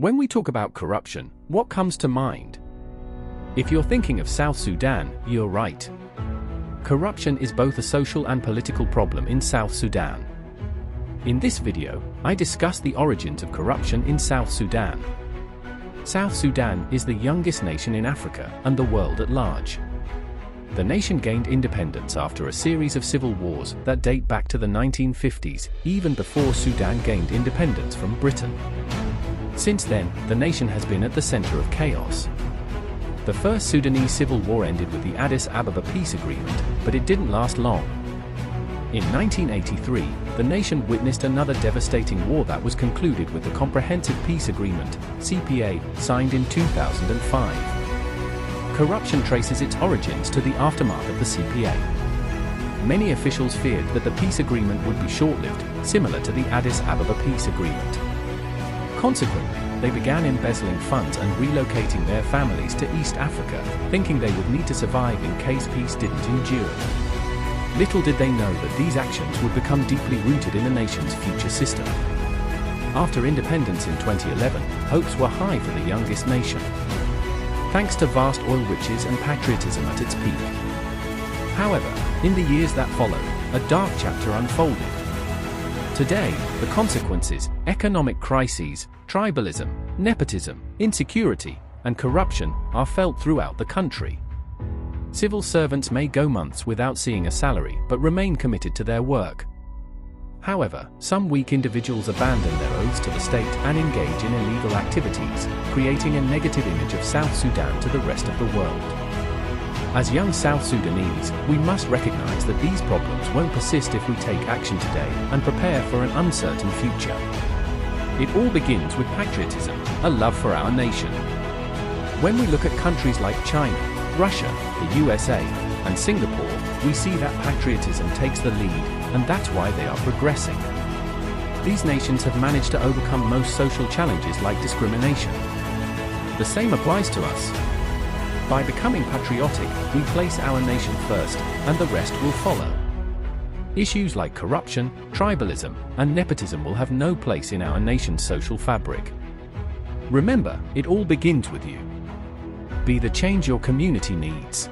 When we talk about corruption, what comes to mind? If you're thinking of South Sudan, you're right. Corruption is both a social and political problem in South Sudan. In this video, I discuss the origins of corruption in South Sudan. South Sudan is the youngest nation in Africa and the world at large. The nation gained independence after a series of civil wars that date back to the 1950s, even before Sudan gained independence from Britain. Since then, the nation has been at the center of chaos. The First Sudanese Civil War ended with the Addis Ababa Peace Agreement, but it didn't last long. In 1983, the nation witnessed another devastating war that was concluded with the Comprehensive Peace Agreement, CPA, signed in 2005. Corruption traces its origins to the aftermath of the CPA. Many officials feared that the peace agreement would be short-lived, similar to the Addis Ababa Peace Agreement. Consequently, they began embezzling funds and relocating their families to East Africa, thinking they would need to survive in case peace didn't endure. Little did they know that these actions would become deeply rooted in the nation's future system. After independence in 2011, hopes were high for the youngest nation, thanks to vast oil riches and patriotism at its peak. However, in the years that followed, a dark chapter unfolded. Today, the consequences, economic crises, tribalism, nepotism, insecurity, and corruption are felt throughout the country. Civil servants may go months without seeing a salary but remain committed to their work. However, some weak individuals abandon their oaths to the state and engage in illegal activities, creating a negative image of South Sudan to the rest of the world. As young South Sudanese, we must recognize that these problems won't persist if we take action today and prepare for an uncertain future. It all begins with patriotism, a love for our nation. When we look at countries like China, Russia, the USA, and Singapore, we see that patriotism takes the lead, and that's why they are progressing. These nations have managed to overcome most social challenges like discrimination. The same applies to us. By becoming patriotic, we place our nation first, and the rest will follow. Issues like corruption, tribalism, and nepotism will have no place in our nation's social fabric. Remember, it all begins with you. Be the change your community needs.